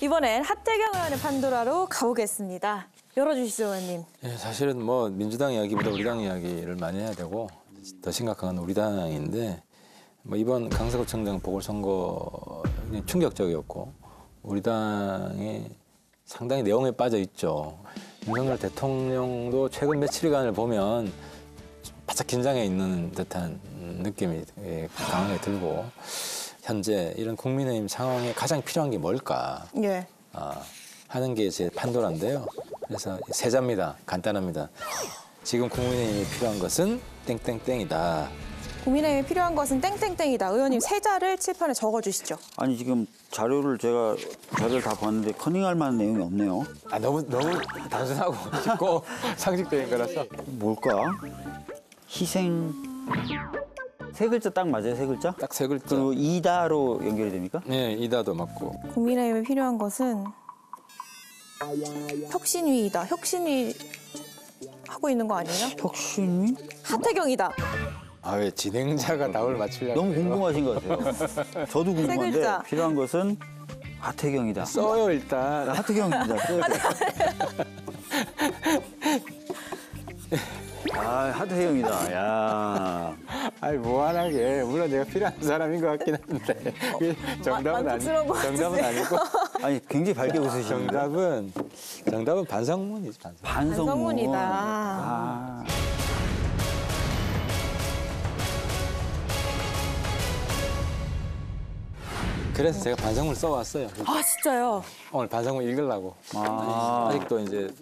이번엔 하태경 의원의 판도라로 가보겠습니다. 열어주시죠, 의원님. 예, 사실은 뭐 민주당 이야기보다 우리 당 이야기를 많이 해야 되고 더 심각한 건 우리 당인데 뭐 이번 강서구청장 보궐선거 충격적이었고 우리 당이 상당히 내용에 빠져 있죠. 윤석열 대통령도 최근 며칠간을 보면 바짝 긴장해 있는 듯한 느낌이 강하게 들고 현재 이런 국민의힘 상황에 가장 필요한 게 뭘까 예. 하는 게 제 판도라인데요. 그래서 세자입니다. 간단합니다. 지금 국민의힘이 필요한 것은 땡땡땡이다. 국민의힘이 필요한 것은 땡땡땡이다. 의원님 세자를 칠판에 적어주시죠. 아니 지금 자료를 제가 다 봤는데 커닝할 만한 내용이 없네요. 아 너무 단순하고 쉽고 상식적인 거라서. 뭘까? 희생 세 글자 딱 맞아요? 세 글자? 딱 세 글자. 그리고 이다로 연결이 됩니까? 네, 이다도 맞고. 국민의힘에 필요한 것은 혁신위이다. 혁신위 하고 있는 거 아니에요? 혁신위? 하태경이다. 아 왜 진행자가 답을 맞추려고? 너무 궁금하신 것 같아요. 저도 궁금한데 글자. 필요한 것은 하태경이다. 써요 일단. 하태경입니다. 아 하태경이다. 야. 아니 무한하게 물론 내가 필요한 사람인 것 같긴 한데 정답은 만족스러운 것 정답은 아니고. 아니 굉장히 밝게 웃으시는 정답은 반성문이지 반성문. 반성문이다. 아. 그래서 제가 반성문을 써왔어요. 아 진짜요? 오늘 반성문 읽으려고. 아직도 이제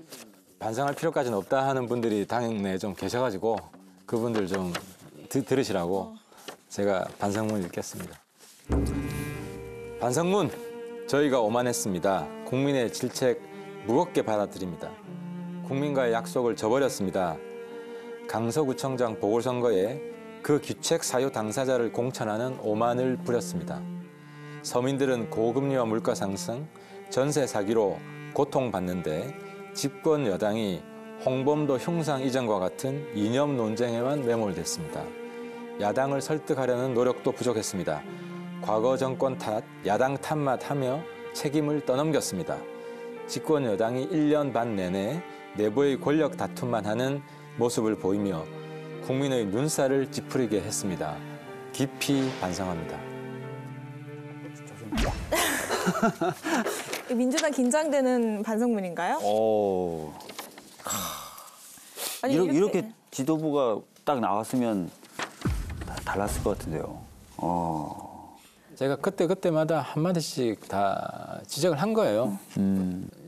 반성할 필요까지는 없다 하는 분들이 당내에 좀 계셔가지고 그분들 좀 들으시라고 제가 반성문 읽겠습니다. 반성문, 저희가 오만했습니다. 국민의 질책 무겁게 받아들입니다. 국민과의 약속을 저버렸습니다. 강서구청장 보궐선거에 그 귀책 사유 당사자를 공천하는 오만을 부렸습니다. 서민들은 고금리와 물가 상승, 전세 사기로 고통받는데 집권 여당이 홍범도 흉상 이전과 같은 이념 논쟁에만 매몰됐습니다. 야당을 설득하려는 노력도 부족했습니다. 과거 정권 탓, 야당 탓만 하며 책임을 떠넘겼습니다. 집권 여당이 1년 반 내내 내부의 권력 다툼만 하는 모습을 보이며 국민의 눈살을 찌푸리게 했습니다. 깊이 반성합니다. 민주당 긴장되는 반성문인가요? 아니, 이렇게 지도부가 딱 나왔으면 달랐을 것 같은데요. 제가 그때마다 한마디씩 다 지적을 한 거예요.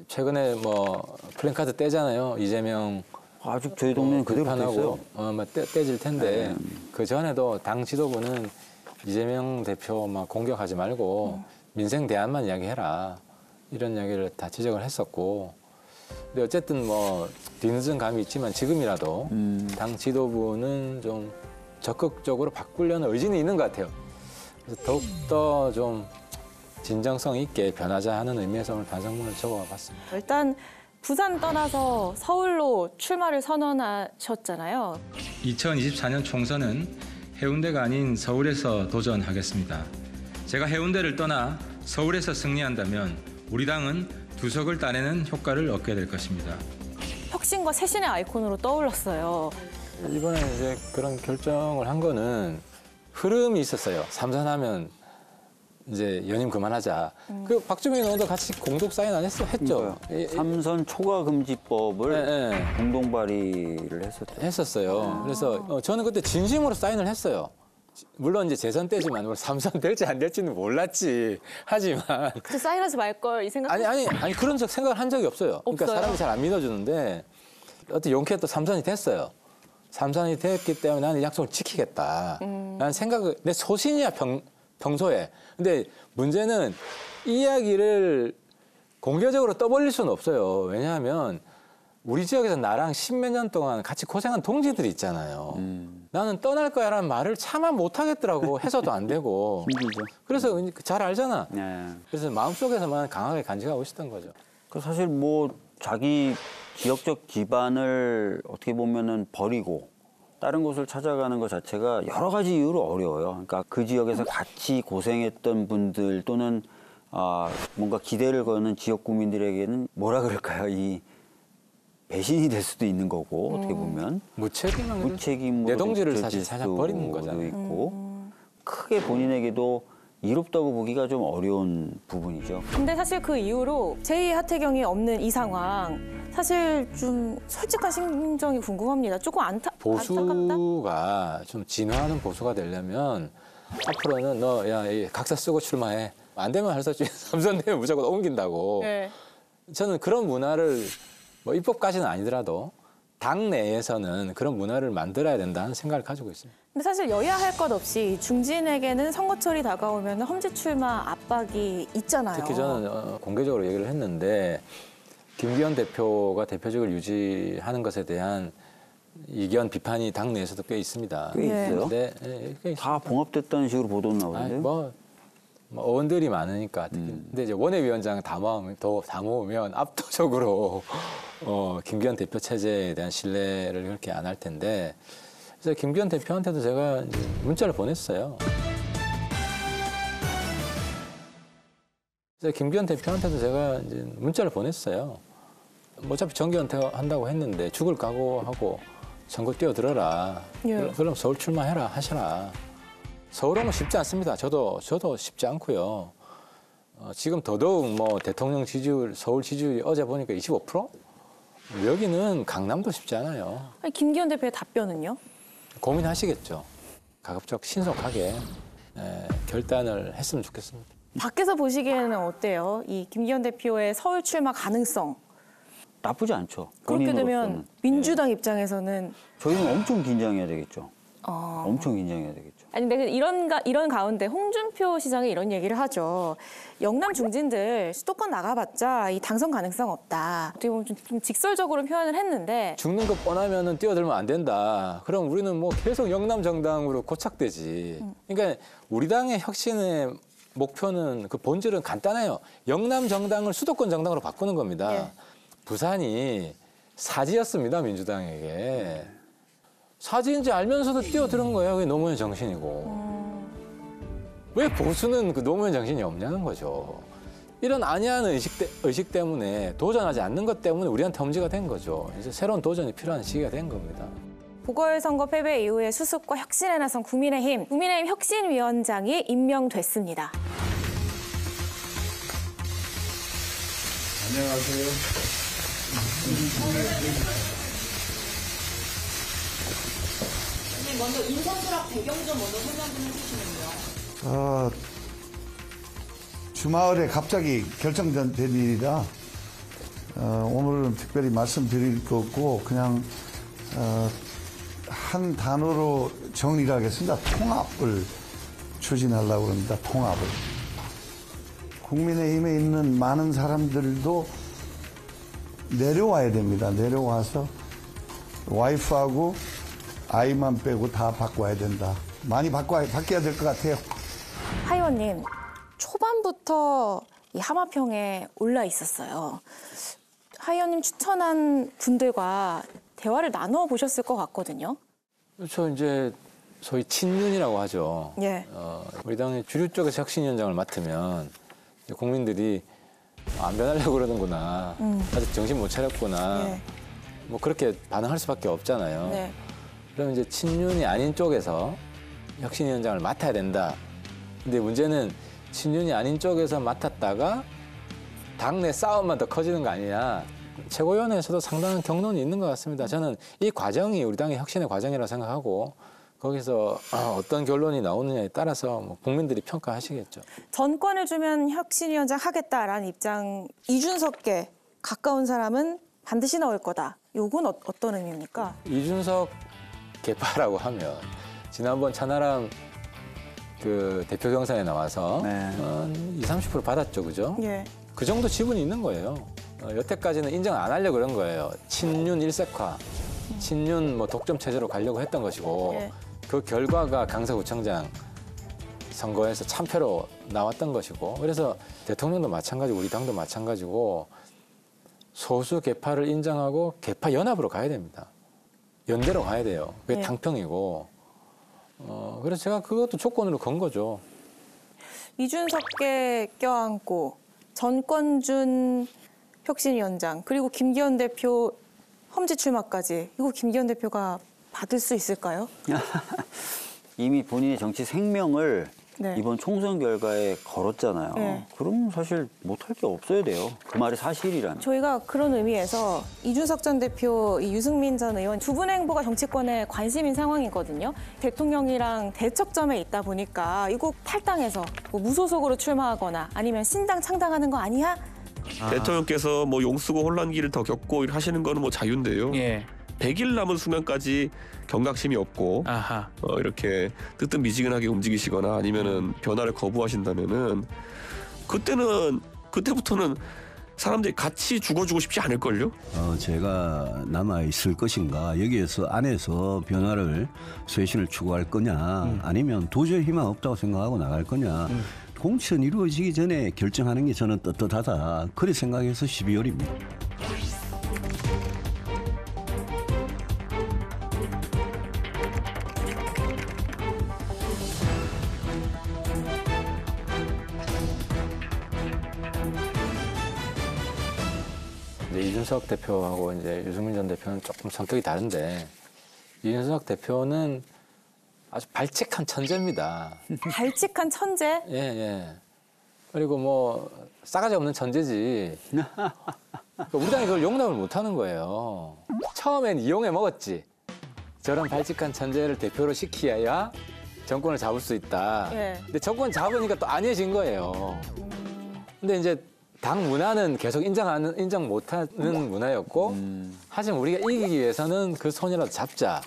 최근에 뭐 플랜카드 떼잖아요. 이재명 아직 저희 동네는 그대로 떼어요. 아마 떼질 텐데 그 전에도 당 지도부는 이재명 대표 막 공격하지 말고 민생 대안만 이야기해라. 이런 이야기를 다 지적을 했었고. 근데 어쨌든 뭐 뒤늦은 감이 있지만 지금이라도 당 지도부는 좀 적극적으로 바꾸려는 의지는 있는 것 같아요. 그래서 더욱더 좀 진정성 있게 변하자 하는 의미에서 오늘 반성문을 적어와 봤습니다. 일단 부산 떠나서 서울로 출마를 선언하셨잖아요. 2024년 총선은 해운대가 아닌 서울에서 도전하겠습니다. 제가 해운대를 떠나 서울에서 승리한다면 우리 당은 두석을 따내는 효과를 얻게 될 것입니다. 혁신과 쇄신의 아이콘으로 떠올랐어요. 이번에 이제 그런 결정을 한 거는 흐름이 있었어요. 삼선하면 이제 연임 그만하자. 그 박주민 의원도 같이 공동 사인 안 했죠? 삼선 초과 금지법을 공동 발의를 했었어요. 그래서 저는 그때 진심으로 사인을 했어요. 물론 이제 재선 때지만 삼선 될지 안 될지는 몰랐지. 하지만 그때 사인하지 말 걸 이 생각. 아니 그런 생각을 한 적이 없어요. 그러니까 사람이 잘 안 믿어주는데 어떻게 용케 또 삼선이 됐어요. 삼선이 됐기 때문에 나는 약속을 지키겠다. 라는 생각을 내 소신이야 평소에. 근데 문제는 이 이야기를 공개적으로 떠벌릴 수는 없어요. 왜냐하면 우리 지역에서 나랑 십몇 년 동안 같이 고생한 동지들이 있잖아요. 나는 떠날 거야라는 말을 차마 못하겠더라고. 해서도 안 되고. 힘들죠. 그래서 잘 알잖아. 네. 그래서 마음속에서만 강하게 간직하고 있었던 거죠. 사실 뭐 자기 지역적 기반을 어떻게 보면은 버리고 다른 곳을 찾아가는 것 자체가 여러 가지 이유로 어려워요. 그러니까 그 지역에서 같이 고생했던 분들 또는 뭔가 기대를 거는 지역 구민들에게는 뭐라 그럴까요? 이 배신이 될 수도 있는 거고 어떻게 보면 무책임으로 내 동지를 사실 살짝 버리는 거잖아요. 있고 크게 본인에게도 이롭다고 보기가 좀 어려운 부분이죠. 근데 사실 그 이후로 제2 하태경이 없는 이 상황 사실 좀 솔직한 심정이 궁금합니다. 조금 안타깝다? 보수가 좀 진화하는 보수가 되려면 앞으로는 너 야 각서 쓰고 출마해. 안 되면 할 수 없지. 삼선 되면 무조건 옮긴다고. 네. 저는 그런 문화를 뭐 입법까지는 아니더라도 당 내에서는 그런 문화를 만들어야 된다는 생각을 가지고 있습니다. 근데 사실 여야 할 것 없이 중진에게는 선거철이 다가오면 험지 출마 압박이 있잖아요. 특히 저는 공개적으로 얘기를 했는데 김기현 대표가 대표직을 유지하는 것에 대한 이견 비판이 당 내에서도 꽤 있습니다. 꽤 있어요? 꽤 다 봉합됐다는 식으로 보도 나오는데요. 뭐 어원들이 많으니까. 근데 이제 원외위원장 다 모으면 압도적으로 김기현 대표 체제에 대한 신뢰를 그렇게 안 할 텐데. 그래서 김기현 대표한테도 제가 이제 문자를 보냈어요. 뭐 어차피 정기 은퇴한다고 했는데 죽을 각오하고 선거 뛰어들어라. 예. 그럼 서울 출마해라 하셔라. 서울 오면 쉽지 않습니다. 저도 쉽지 않고요. 지금 더더욱 뭐 대통령 지지율, 서울 지지율이 어제 보니까 25%? 여기는 강남도 쉽지 않아요. 아니, 김기현 대표의 답변은요? 고민하시겠죠. 가급적 신속하게 결단을 했으면 좋겠습니다. 밖에서 보시기에는 어때요? 이 김기현 대표의 서울 출마 가능성. 나쁘지 않죠. 그렇게 되면 본인으로서는. 민주당 입장에서는 저희는 엄청 긴장해야 되겠죠. 엄청 긴장해야 되겠죠. 아니 근데 이런 가운데 홍준표 시장이 이런 얘기를 하죠. 영남 중진들 수도권 나가봤자 이 당선 가능성 없다. 어떻게 보면 좀 직설적으로 표현을 했는데 죽는 거 뻔하면은 뛰어들면 안 된다. 그럼 우리는 뭐 계속 영남 정당으로 고착되지. 그러니까 우리 당의 혁신의 목표는 그 본질은 간단해요. 영남 정당을 수도권 정당으로 바꾸는 겁니다. 예. 부산이 사지였습니다, 민주당에게. 사지인지 알면서도 뛰어드는 거예요. 그게 노무현 정신이고. 왜 보수는 그 노무현 정신이 없냐는 거죠. 이런 안이한 의식 때문에 도전하지 않는 것 때문에 우리한테 험지가 된 거죠. 이제 새로운 도전이 필요한 시기가 된 겁니다. 보궐선거 패배 이후에 수습과 혁신에 나선 국민의힘 혁신위원장이 임명됐습니다. 안녕하세요. 먼저 인선수락 배경 좀 먼저 설명 좀 해주시면요. 주말에 갑자기 결정된 일이라 오늘은 특별히 말씀드릴 거 없고 그냥 한 단어로 정리를 하겠습니다. 통합을 추진하려고 합니다. 통합을. 국민의힘에 있는 많은 사람들도 내려와야 됩니다. 내려와서 와이프하고 아이만 빼고 다 바꿔야 된다. 많이 바뀌어야 될 것 같아요. 하 의원님, 초반부터 이 하마평에 올라 있었어요. 하 의원님 추천한 분들과 대화를 나눠 보셨을 것 같거든요. 그렇죠. 이제 소위 친윤이라고 하죠. 예. 우리 당의 주류 쪽에서 혁신위원장을 맡으면 이제 국민들이 안 변하려고 그러는구나. 아직 정신 못 차렸구나. 예. 뭐 그렇게 반응할 수밖에 없잖아요. 네. 그러면 이제 친윤이 아닌 쪽에서 혁신위원장을 맡아야 된다. 근데 문제는 친윤이 아닌 쪽에서 맡았다가 당내 싸움만 더 커지는 거 아니냐. 최고위원회에서도 상당한 경론이 있는 것 같습니다. 저는 이 과정이 우리 당의 혁신의 과정이라고 생각하고 거기서 어떤 결론이 나오느냐에 따라서 뭐 국민들이 평가하시겠죠. 전권을 주면 혁신위원장 하겠다라는 입장 이준석께 가까운 사람은 반드시 나올 거다. 요건 어떤 의미입니까? 이준석 개파라고 하면 지난번 천하람 그 대표 경선에 나와서 네. 20~30% 받았죠, 그죠? 예. 그 정도 지분이 있는 거예요. 여태까지는 인정 안 하려고 그런 거예요. 친윤 일색화, 친윤 뭐 독점 체제로 가려고 했던 것이고 예. 그 결과가 강서구청장 선거에서 참패로 나왔던 것이고 그래서 대통령도 마찬가지고 우리 당도 마찬가지고 소수 개파를 인정하고 개파 연합으로 가야 됩니다. 연대로 가야 돼요. 그게 예. 당평이고 그래서 제가 그것도 조건으로 건 거죠. 이준석계 껴안고 전권준 혁신위원장 그리고 김기현 대표 험지 출마까지 이거 김기현 대표가 받을 수 있을까요? 이미 본인의 정치 생명을 네. 이번 총선 결과에 걸었잖아요. 네. 그럼 사실 못할 게 없어야 돼요. 그 말이 사실이라면. 저희가 그런 의미에서 이준석 전 대표, 이 유승민 전 의원 두 분의 행보가 정치권에 관심인 상황이거든요. 대통령이랑 대척점에 있다 보니까 이거 탈당해서 뭐 무소속으로 출마하거나 아니면 신당 창당하는 거 아니야? 대통령께서 뭐 용쓰고 혼란기를 더 겪고 하시는 거는 뭐 자유인데요. 예. 100일 남은 수명까지 경각심이 없고 아하. 이렇게 뜨뜻미지근하게 움직이시거나 아니면은 변화를 거부하신다면은 그때부터는 사람들이 같이 죽어주고 싶지 않을걸요? 제가 남아 있을 것인가 여기에서 안에서 변화를 쇄신을 추구할 거냐 아니면 도저히 희망 없다고 생각하고 나갈 거냐 공천 이루어지기 전에 결정하는 게 저는 떳떳하다 그렇게 생각해서 12월입니다. 이준석 대표하고 이제 유승민 전 대표는 조금 성격이 다른데 이준석 대표는 아주 발칙한 천재입니다. 발칙한 천재? 예, 예. 그리고 뭐 싸가지 없는 천재지. 그러니까 우리 당이 그걸 용납을 못하는 거예요. 처음엔 이용해 먹었지. 저런 발칙한 천재를 대표로 시키어야 정권을 잡을 수 있다. 예. 근데 정권 잡으니까 또 아니해진 거예요. 근데 이제 당 문화는 계속 인정 못하는 문화였고, 하지만 우리가 이기기 위해서는 그 손이라도 잡자.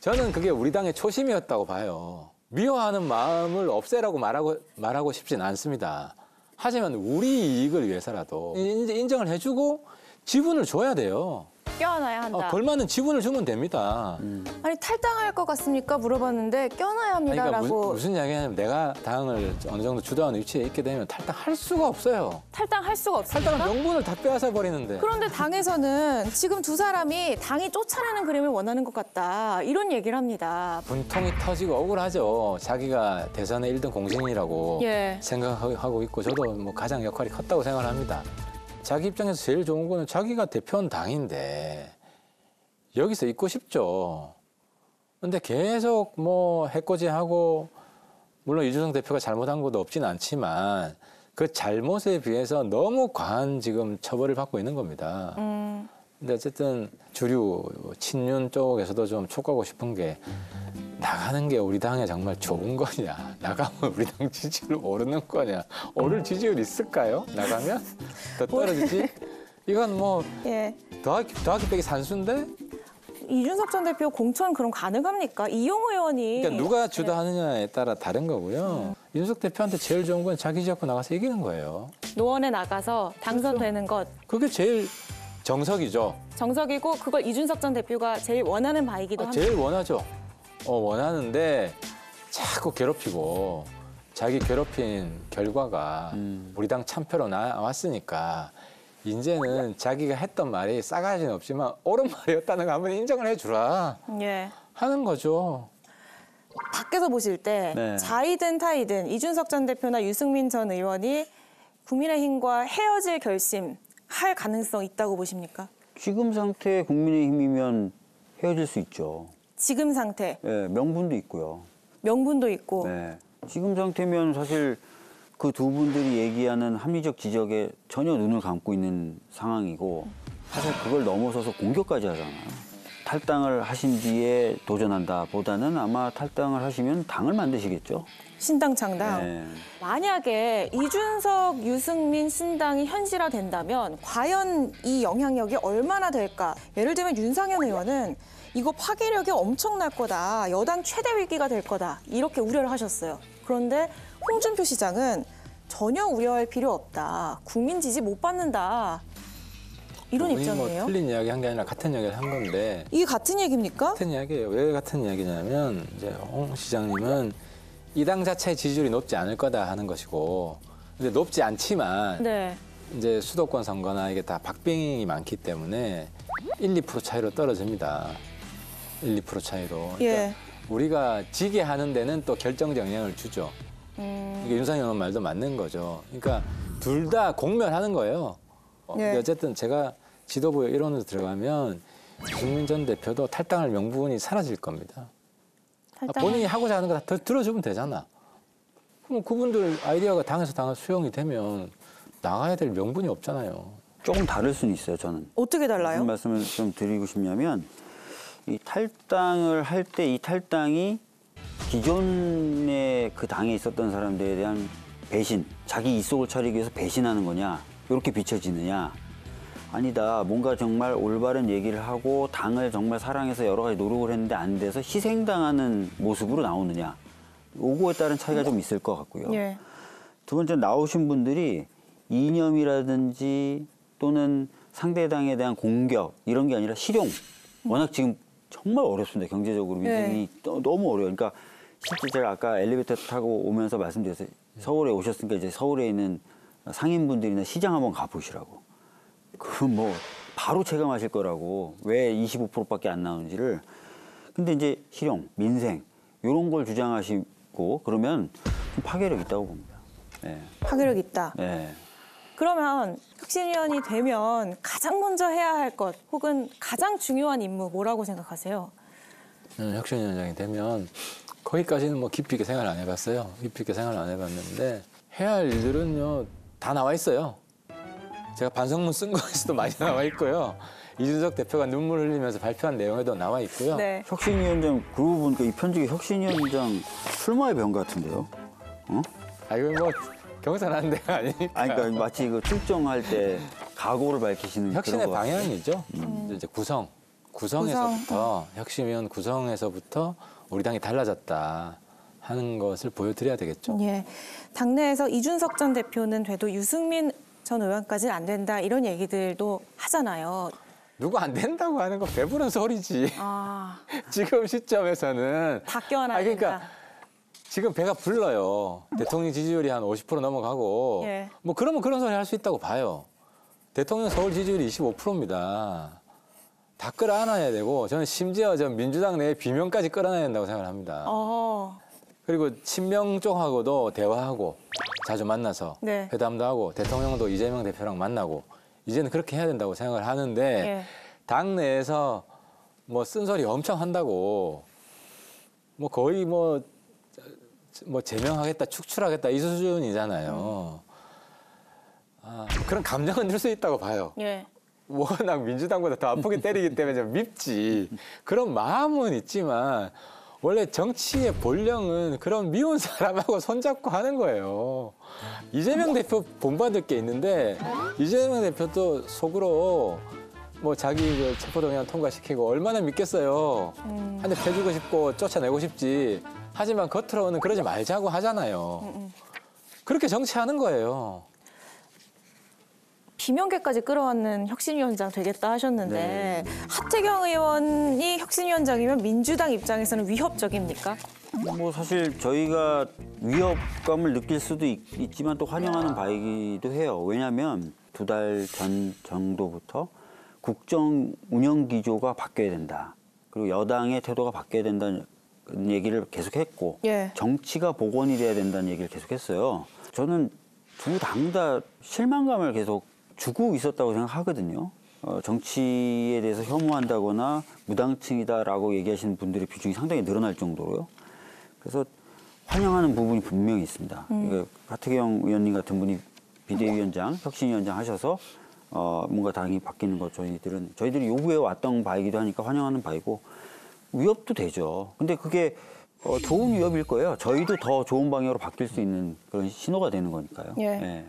저는 그게 우리 당의 초심이었다고 봐요. 미워하는 마음을 없애라고 말하고 싶진 않습니다. 하지만 우리 이익을 위해서라도 이제 인정을 해주고 지분을 줘야 돼요. 껴안아야 한다. 걸맞는 지분을 주면 됩니다. 아니 탈당할 것 같습니까? 물어봤는데 껴안아야 합니다라고. 그러니까 무슨 이야기냐면 내가 당을 어느 정도 주도하는 위치에 있게 되면 탈당할 수가 없어요. 탈당할 수가 없습니까? 탈당은 명분을 다 빼앗아 버리는데. 그런데 당에서는 지금 두 사람이 당이 쫓아내는 그림을 원하는 것 같다. 이런 얘기를 합니다. 분통이 터지고 억울하죠. 자기가 대선의 1등 공신이라고 예. 생각하고 있고 저도 뭐 가장 역할이 컸다고 생각을 합니다. 자기 입장에서 제일 좋은 거는 자기가 대표한 당인데 여기서 있고 싶죠. 근데 계속 뭐 해코지하고 물론 이준석 대표가 잘못한 것도 없진 않지만 그 잘못에 비해서 너무 과한 지금 처벌을 받고 있는 겁니다. 근데 어쨌든 주류 친윤 쪽에서도 좀 촉구하고 싶은 게 나가는 게 우리 당에 정말 좋은 거냐? 나가면 우리 당 지지율 오르는 거냐? 오를 지지율 있을까요? 나가면 더 떨어지지? 이건 뭐 예. 더하기 빼기 산수인데? 이준석 전 대표 공천 그럼 가능합니까? 이용 의원이. 그러니까 누가 주도하느냐에 따라 다른 거고요. 이준석 대표한테 제일 좋은 건 자기 지역구 나가서 이기는 거예요. 노원에 나가서 당선되는 것. 그게 제일 정석이죠. 정석이고 그걸 이준석 전 대표가 제일 원하는 바이기도 합니다. 제일 원하죠. 원하는데 자꾸 괴롭히고 자기 괴롭힌 결과가 우리 당 참패로 나왔으니까 이제는 자기가 했던 말이 싸가지는 없지만 옳은 말이었다는 거 한번 인정을 해주라 예. 하는 거죠. 밖에서 보실 때 네. 자이든 타이든 이준석 전 대표나 유승민 전 의원이 국민의힘과 헤어질 결심할 가능성 있다고 보십니까? 지금 상태의 국민의힘이면 헤어질 수 있죠. 지금 상태, 네, 명분도 있고요. 명분도 있고. 네. 지금 상태면 사실 그 두 분들이 얘기하는 합리적 지적에 전혀 눈을 감고 있는 상황이고 사실 그걸 넘어서서 공격까지 하잖아요. 탈당을 하신 뒤에 도전한다 보다는 아마 탈당을 하시면 당을 만드시겠죠. 신당 창당. 네. 만약에 이준석, 유승민 신당이 현실화된다면 과연 이 영향력이 얼마나 될까? 예를 들면 윤상현 의원은 이거 파괴력이 엄청날 거다. 여당 최대 위기가 될 거다. 이렇게 우려를 하셨어요. 그런데 홍준표 시장은 전혀 우려할 필요 없다. 국민 지지 못 받는다. 이런 뭐 입장이에요. 틀린 이야기 한 게 아니라 같은 이야기를 한 건데 이게 같은 얘기입니까? 같은 이야기예요. 왜 같은 이야기냐면 이제 홍 시장님은 이 당 자체의 지지율이 높지 않을 거다 하는 것이고 근데 높지 않지만 네. 이제 수도권 선거나 이게 다 박빙이 많기 때문에 1, 2% 차이로 떨어집니다. 1, 2% 차이로. 그러니까 예. 우리가 지게 하는 데는 또 결정적 영향을 주죠. 이게 윤상현 의원 말도 맞는 거죠. 그러니까 둘 다 공멸하는 거예요. 네. 어쨌든 제가 지도부에 일원으로 들어가면 유승민 전 대표도 탈당할 명분이 사라질 겁니다. 본인이 하고자 하는 거 다 들어주면 되잖아. 그럼 그분들 아이디어가 당에서 수용이 되면 나가야 될 명분이 없잖아요. 조금 다를 수는 있어요, 저는. 어떻게 달라요? 무슨 말씀을 좀 드리고 싶냐면 이 탈당을 할 때 이 탈당이 기존에 그 당에 있었던 사람들에 대한 배신, 자기 이속을 차리기 위해서 배신하는 거냐 이렇게 비춰지느냐, 아니다 뭔가 정말 올바른 얘기를 하고 당을 정말 사랑해서 여러 가지 노력을 했는데 안 돼서 희생당하는 모습으로 나오느냐, 요거에 따른 차이가 좀 있을 것 같고요. 예. 두 번째, 나오신 분들이 이념이라든지 또는 상대당에 대한 공격 이런 게 아니라 실용. 워낙 지금 정말 어렵습니다. 경제적으로 민생이 너무 어려워요. 그러니까 실제 제가 아까 엘리베이터 타고 오면서 말씀드렸어요. 서울에 오셨으니까 이제 서울에 있는 상인분들이나 시장 한번 가보시라고. 그 뭐 바로 체감하실 거라고. 왜 25%밖에 안 나오는지를. 근데 이제 실용, 민생 이런 걸 주장하시고 그러면 좀 파괴력 있다고 봅니다. 네. 파괴력 있다. 네. 그러면 혁신위원이 되면 가장 먼저 해야 할 것 혹은 가장 중요한 임무 뭐라고 생각하세요? 혁신위원장이 되면 거기까지는 뭐 깊이 있게 생각을 안 해봤어요. 깊이 있게 생각을 안 해봤는데 해야 할 일들은요 다 나와 있어요. 제가 반성문 쓴 거에서도 많이 나와 있고요. 이준석 대표가 눈물 흘리면서 발표한 내용에도 나와 있고요. 네. 혁신위원장 그러고 보니까 이 편집이 혁신위원장 출마의 병 같은데요. 어? 아 이거 뭐 경선하는 데가 아니니까. 아니 그러니까 마치 그 출정할 때 각오를 밝히시는 혁신의 그런 것 같아요. 방향이죠. 이제 구성에서부터 혁신위원 구성에서부터 우리 당이 달라졌다 하는 것을 보여드려야 되겠죠. 예. 당내에서 이준석 전 대표는 돼도 유승민 전 의원까지는 안 된다 이런 얘기들도 하잖아요. 누구 안 된다고 하는 거 배부른 소리지. 아, 지금 시점에서는 다 껴안아야 그러니까 된다. 지금 배가 불러요. 대통령 지지율이 한 50% 넘어가고 예. 뭐 그러면 그런 소리 할 수 있다고 봐요. 대통령 서울 지지율이 25%입니다. 다 끌어안아야 되고 저는 심지어 민주당 내에 비명까지 끌어내야 된다고 생각을 합니다. 그리고 친명 쪽하고도 대화하고 자주 만나서 네. 회담도 하고 대통령도 이재명 대표랑 만나고 이제는 그렇게 해야 된다고 생각을 하는데 예. 당 내에서 뭐 쓴소리 엄청 한다고 뭐 거의 뭐 제명하겠다 축출하겠다 이 수준이잖아요. 그런 감정은 들 수 있다고 봐요. 예. 워낙 민주당보다 더 아프게 때리기 때문에 좀 밉지. 그런 마음은 있지만 원래 정치의 본령은 그런 미운 사람하고 손잡고 하는 거예요. 이재명 대표 본받을 게 있는데 이재명 대표도 속으로 뭐 자기 그 체포동의안 통과시키고 얼마나 믿겠어요. 한 대 패주고 싶고 쫓아내고 싶지. 하지만 겉으로는 그러지 말자고 하잖아요. 그렇게 정치하는 거예요. 비명계까지 끌어왔는 혁신위원장 되겠다 하셨는데 하태경 의원이 혁신위원장이면 민주당 입장에서는 위협적입니까? 뭐 사실 저희가 위협감을 느낄 수도 있지만 또 환영하는 바이기도 해요. 왜냐하면 2달 전 정도부터 국정 운영 기조가 바뀌어야 된다. 그리고 여당의 태도가 바뀌어야 된다는 얘기를 계속했고 예. 정치가 복원이 돼야 된다는 얘기를 계속했어요. 저는 두 당 다 실망감을 계속 주고 있었다고 생각하거든요. 정치에 대해서 혐오한다거나 무당층이다라고 얘기하시는 분들의 비중이 상당히 늘어날 정도로요. 그래서 환영하는 부분이 분명히 있습니다. 하태경 의원님 같은 분이 비대위원장, 혁신위원장 하셔서 뭔가 당이 바뀌는 것 저희들이 요구해 왔던 바이기도 하니까 환영하는 바이고 위협도 되죠. 근데 그게 좋은 위협일 거예요. 저희도 더 좋은 방향으로 바뀔 수 있는 그런 신호가 되는 거니까요. 예. 네.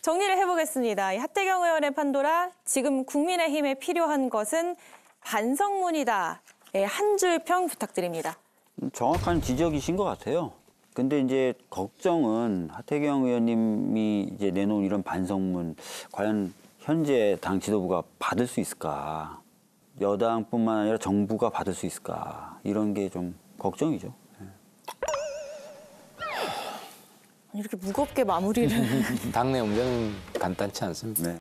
정리를 해보겠습니다. 이 하태경 의원의 판도라, 지금 국민의힘에 필요한 것은 반성문이다. 한 줄 평 부탁드립니다. 정확한 지적이신 것 같아요. 근데 이제 걱정은 하태경 의원님이 이제 내놓은 이런 반성문, 과연 현재 당 지도부가 받을 수 있을까? 여당뿐만 아니라 정부가 받을 수 있을까? 이런 게 좀 걱정이죠. 이렇게 무겁게 마무리를. 당내 문제는 간단치 않습니다. 네.